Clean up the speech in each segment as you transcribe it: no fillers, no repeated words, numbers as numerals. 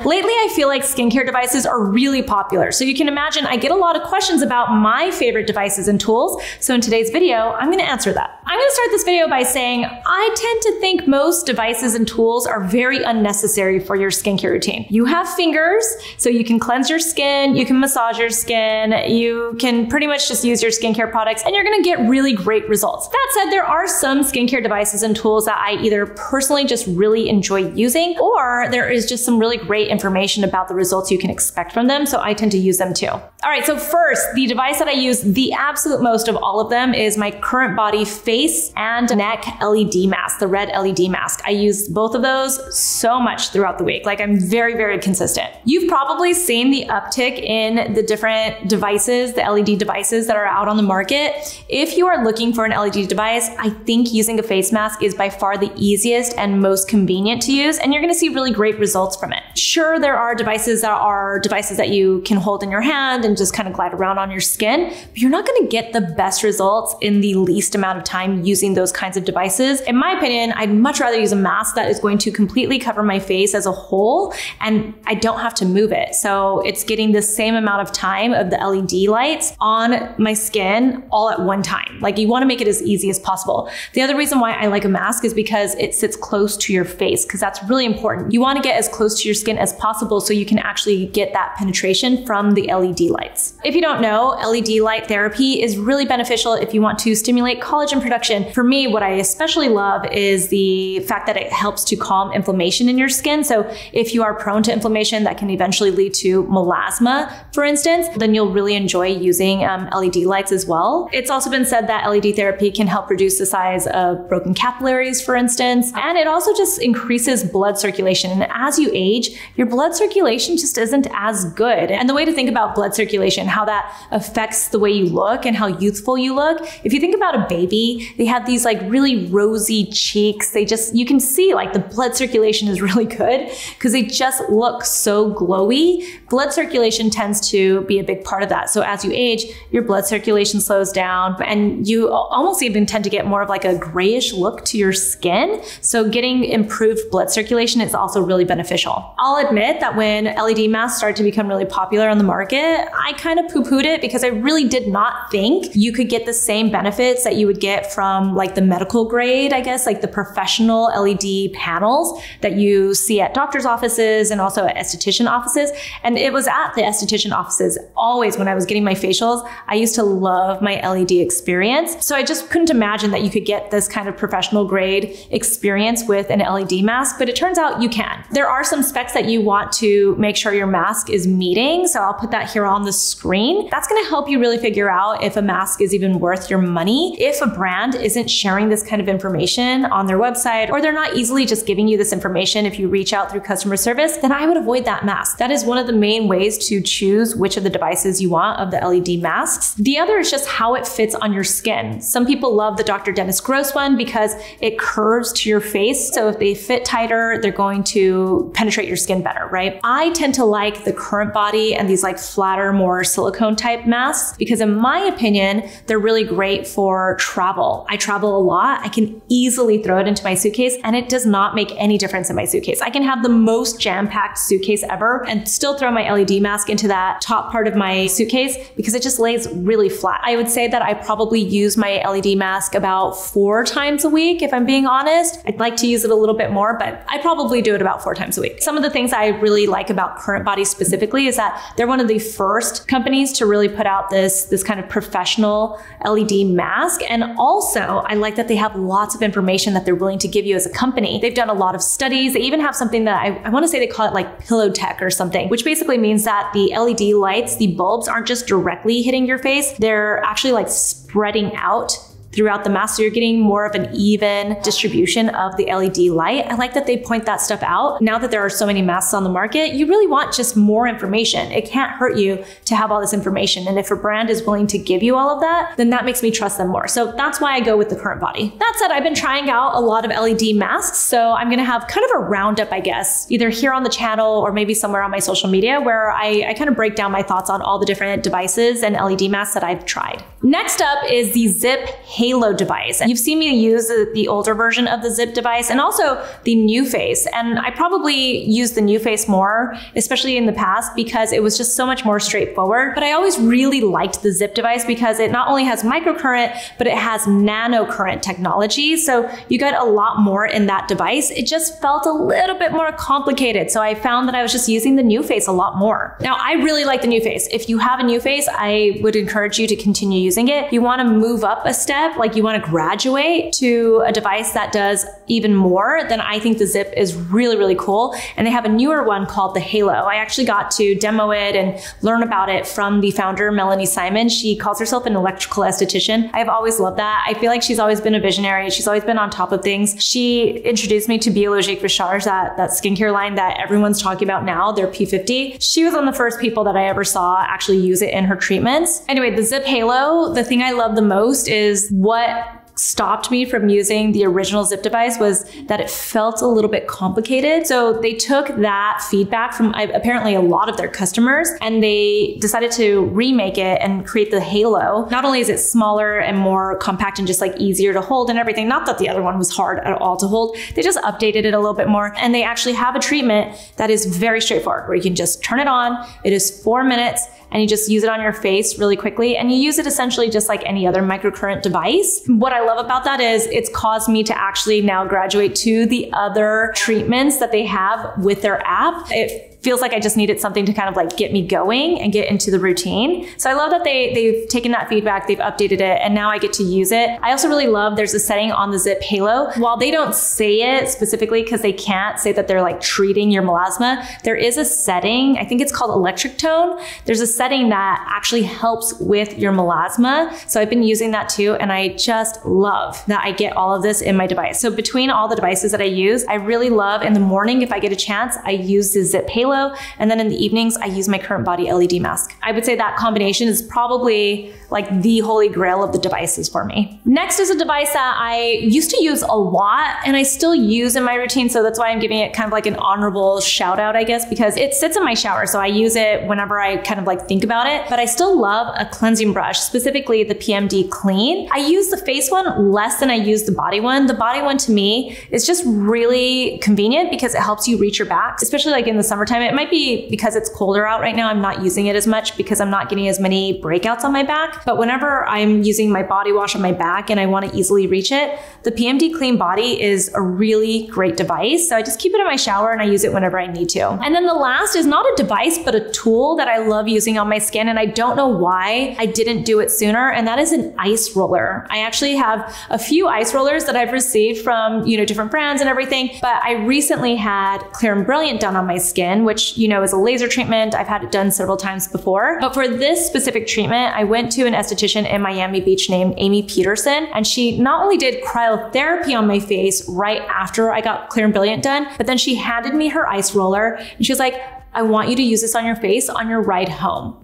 Lately, I feel like skincare devices are really popular. So you can imagine I get a lot of questions about my favorite devices and tools. So in today's video, I'm going to answer that. I'm going to start this video by saying I tend to think most devices and tools are very unnecessary for your skincare routine. You have fingers, so you can cleanse your skin, you can massage your skin, you can pretty much just use your skincare products, and you're going to get really great results. That said, there are some skincare devices and tools that I either personally just really enjoy using, or there is just some really great information about the results you can expect from them, so I tend to use them too. All right, so first, the device that I use the absolute most of all of them is my CurrentBody face and neck LED mask, the red LED mask. I use both of those so much throughout the week. Like, I'm very, very consistent. You've probably seen the uptick in the different devices, the LED devices that are out on the market. If you are looking for an LED device, I think using a face mask is by far the easiest and most convenient to use, and you're gonna see really great results from it. Sure, there are devices that you can hold in your hand and just kind of glide around on your skin, but you're not gonna get the best results in the least amount of time using those kinds of devices. In my opinion, I'd much rather use a mask that is going to completely cover my face as a whole, and I don't have to move it. So it's getting the same amount of time of the LED lights on my skin all at one time. Like, you wanna make it as easy as possible. The other reason why I like a mask is because it sits close to your face, because that's really important. You wanna get as close to your skin as possible so you can actually get that penetration from the LED lights. If you don't know, LED light therapy is really beneficial if you want to stimulate collagen production. For me, what I especially love is the fact that it helps to calm inflammation in your skin. So if you are prone to inflammation that can eventually lead to melasma, for instance, then you'll really enjoy using LED lights as well. It's also been said that LED therapy can help reduce the size of broken capillaries, for instance, and it also just increases blood circulation. And as you age, your blood circulation just isn't as good. And the way to think about blood circulation, how that affects the way you look and how youthful you look. If you think about a baby, they have these like really rosy cheeks. You can see like the blood circulation is really good because they just look so glowy. Blood circulation tends to be a big part of that. So as you age, your blood circulation slows down and you almost even tend to get more of like a grayish look to your skin. So getting improved blood circulation is also really beneficial. I'll admit that when LED masks started to become really popular on the market, I kind of poo-pooed it because I really did not think you could get the same benefits that you would get from like the medical grade, I guess, like the professional LED panels that you see at doctor's offices and also at esthetician offices. And it was at the esthetician offices always when I was getting my facials. I used to love my LED experience. So I just couldn't imagine that you could get this kind of professional grade experience with an LED mask, but it turns out you can. There are some specs that you want to make sure your mask is meeting. So I'll put that here on the screen. That's going to help you really figure out if a mask is even worth your money. If a brand isn't sharing this kind of information on their website, or they're not easily just giving you this information if you reach out through customer service, then I would avoid that mask. That is one of the main ways to choose which of the devices you want of the LED masks. The other is just how it fits on your skin. Some people love the Dr. Dennis Gross one because it curves to your face. So if they fit tighter, they're going to penetrate your skin better, right? I tend to like the CurrentBody and these like flatter, more silicone type masks because in my opinion, they're really great for travel. I travel a lot. I can easily throw it into my suitcase and it does not make any difference in my suitcase. I can have the most jam-packed suitcase ever and still throw my LED mask into that top part of my suitcase because it just lays really flat. I would say that I probably use my LED mask about 4 times a week, if I'm being honest. I'd like to use it a little bit more, but I probably do it about 4 times a week. Some of the things I really like about CurrentBody specifically is that they're one of the first companies to really put out this kind of professional LED mask. And also, I like that they have lots of information that they're willing to give you as a company. They've done a lot of studies. They even have something that I want to say they call it like pillow tech or something, which basically means that the LED lights, the bulbs aren't just directly hitting your face. They're actually like spreading out throughout the mask, so you're getting more of an even distribution of the LED light. I like that they point that stuff out. Now that there are so many masks on the market, you really want just more information. It can't hurt you to have all this information. And if a brand is willing to give you all of that, then that makes me trust them more. So that's why I go with the CurrentBody. That said, I've been trying out a lot of LED masks, so I'm gonna have kind of a roundup, I guess, either here on the channel or maybe somewhere on my social media where I kind of break down my thoughts on all the different devices and LED masks that I've tried. Next up is the Ziip Halo device. And you've seen me use the older version of the Ziip device and also the NuFace. And I probably used the NuFace more, especially in the past, because it was just so much more straightforward. But I always really liked the Ziip device because it not only has microcurrent, but it has nanocurrent technology. So you get a lot more in that device. It just felt a little bit more complicated. So I found that I was just using the NuFace a lot more. Now, I really like the NuFace. If you have a NuFace, I would encourage you to continue using it. If you want to move up a step, like you want to graduate to a device that does even more, then I think the Ziip is really, really cool. And they have a newer one called the Halo. I actually got to demo it and learn about it from the founder, Melanie Simon. She calls herself an electrical esthetician. I've always loved that. I feel like she's always been a visionary. She's always been on top of things. She introduced me to Biologique Recherche, that skincare line that everyone's talking about now, their P50. She was one of the first people that I ever saw actually use it in her treatments. Anyway, the Ziip Halo, the thing I love the most is what stopped me from using the original Ziip device was that it felt a little bit complicated. So they took that feedback from apparently a lot of their customers and they decided to remake it and create the Halo. Not only is it smaller and more compact and just like easier to hold and everything, not that the other one was hard at all to hold, they just updated it a little bit more. And they actually have a treatment that is very straightforward where you can just turn it on. It is 4 minutes and you just use it on your face really quickly. And you use it essentially just like any other microcurrent device. What I love about that is it's caused me to actually now graduate to the other treatments that they have with their app. It feels like I just needed something to kind of like get me going and get into the routine. So I love that they've taken that feedback, they've updated it, and now I get to use it. I also really love there's a setting on the Ziip Halo. While they don't say it specifically because they can't say that they're like treating your melasma, there is a setting, I think it's called electric tone. There's a setting that actually helps with your melasma. So I've been using that too, and I just love that I get all of this in my device. So between all the devices that I use, I really love in the morning, if I get a chance, I use the Ziip Halo. And then in the evenings, I use my CurrentBody LED mask. I would say that combination is probably like the holy grail of the devices for me. Next is a device that I used to use a lot and I still use in my routine. So that's why I'm giving it kind of like an honorable shout out, I guess, because it sits in my shower. So I use it whenever I kind of like think about it, but I still love a cleansing brush, specifically the PMD Clean. I use the face one less than I use the body one. The body one to me is just really convenient because it helps you reach your back, especially like in the summertime. It might be because it's colder out right now. I'm not using it as much because I'm not getting as many breakouts on my back. But whenever I'm using my body wash on my back and I want to easily reach it, the PMD Clean Body is a really great device. So I just keep it in my shower and I use it whenever I need to. And then the last is not a device, but a tool that I love using on my skin. And I don't know why I didn't do it sooner. And that is an ice roller. I actually have a few ice rollers that I've received from, different brands and everything. But I recently had Clear and Brilliant done on my skin, which, is a laser treatment. I've had it done several times before. But for this specific treatment, I went to an esthetician in Miami Beach named Amy Peterson. And she not only did cryotherapy on my face right after I got Clear and Brilliant done, but then she handed me her ice roller and she was like, I want you to use this on your face on your ride home.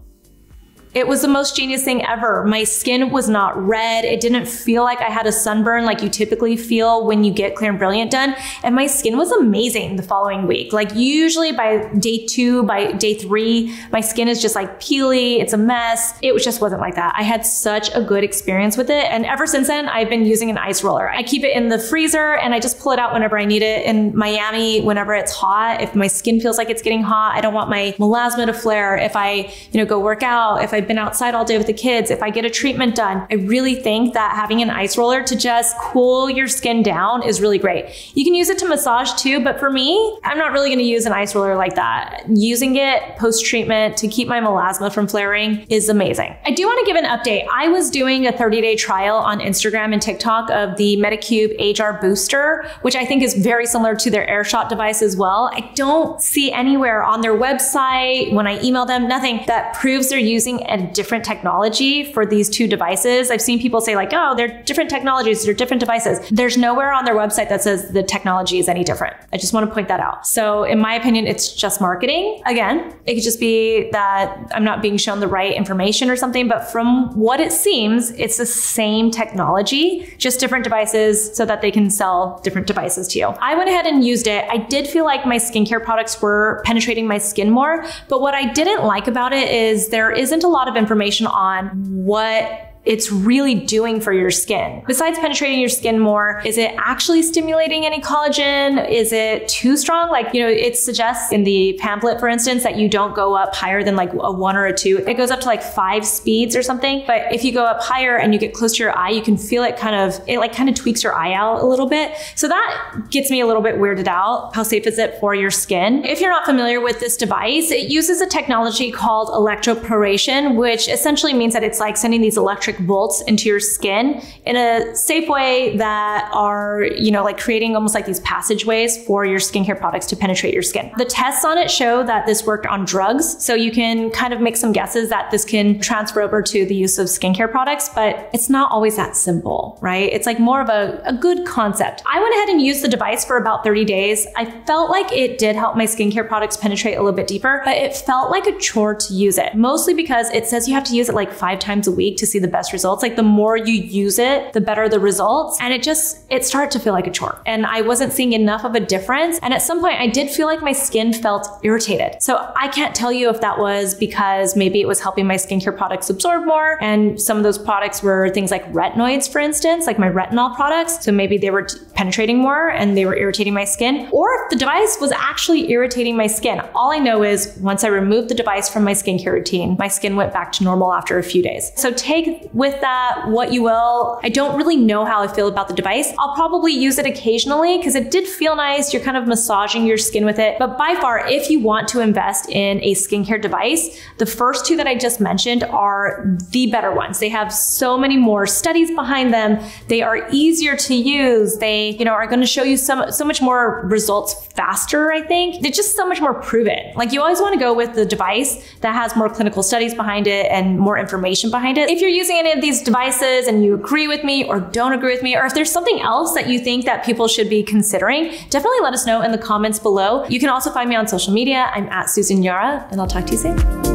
It was the most genius thing ever. My skin was not red. It didn't feel like I had a sunburn like you typically feel when you get Clear and Brilliant done. And my skin was amazing the following week. Like usually by day 2, by day 3, my skin is just like peely. It's a mess. It just wasn't like that. I had such a good experience with it. And ever since then, I've been using an ice roller. I keep it in the freezer and I just pull it out whenever I need it. In Miami, whenever it's hot, if my skin feels like it's getting hot, I don't want my melasma to flare. If I, go work out, if I've been outside all day with the kids, if I get a treatment done, I really think that having an ice roller to just cool your skin down is really great. You can use it to massage too, but for me, I'm not really gonna use an ice roller like that. Using it post-treatment to keep my melasma from flaring is amazing. I do wanna give an update. I was doing a 30-day trial on Instagram and TikTok of the Medicube HR Booster, which I think is very similar to their AirShot device as well. I don't see anywhere on their website, when I email them, nothing that proves they're using a different technology for these two devices. I've seen people say like, oh, they're different technologies, they're different devices. There's nowhere on their website that says the technology is any different. I just want to point that out. So in my opinion, it's just marketing. Again, it could just be that I'm not being shown the right information or something, but from what it seems, it's the same technology, just different devices so that they can sell different devices to you. I went ahead and used it. I did feel like my skincare products were penetrating my skin more, but what I didn't like about it is there isn't a lot of information on what it's really doing for your skin. Besides penetrating your skin more, is it actually stimulating any collagen? Is it too strong? Like, you know, it suggests in the pamphlet, for instance, that you don't go up higher than like a 1 or a 2. It goes up to like 5 speeds or something. But if you go up higher and you get close to your eye, you can feel it kind of tweaks your eye out a little bit. So that gets me a little bit weirded out. How safe is it for your skin? If you're not familiar with this device, it uses a technology called electroporation, which essentially means that it's like sending these electric volts into your skin in a safe way that are, you know, like creating almost like these passageways for your skincare products to penetrate your skin. The tests on it show that this worked on drugs. So you can kind of make some guesses that this can transfer over to the use of skincare products, but it's not always that simple, right? It's like more of a good concept. I went ahead and used the device for about 30 days. I felt like it did help my skincare products penetrate a little bit deeper, but it felt like a chore to use it, mostly because it says you have to use it like 5 times a week to see the best results. Like the more you use it, the better the results. And it started to feel like a chore. And I wasn't seeing enough of a difference. And at some point I did feel like my skin felt irritated. So I can't tell you if that was because maybe it was helping my skincare products absorb more. And some of those products were things like retinoids, for instance, like my retinol products. So maybe they were penetrating more and they were irritating my skin, or if the device was actually irritating my skin. All I know is once I removed the device from my skincare routine, my skin went back to normal after a few days. So take with that what you will. I don't really know how I feel about the device. I'll probably use it occasionally because it did feel nice. You're kind of massaging your skin with it. But by far, if you want to invest in a skincare device, the first 2 that I just mentioned are the better ones. They have so many more studies behind them. They are easier to use. They, you know, are going to show you so much more results faster, I think. They're just so much more proven. Like you always want to go with the device that has more clinical studies behind it and more information behind it. If you're using any of these devices and you agree with me or don't agree with me, or if there's something else that you think that people should be considering, definitely let us know in the comments below. You can also find me on social media. I'm at Susan Yara, and I'll talk to you soon.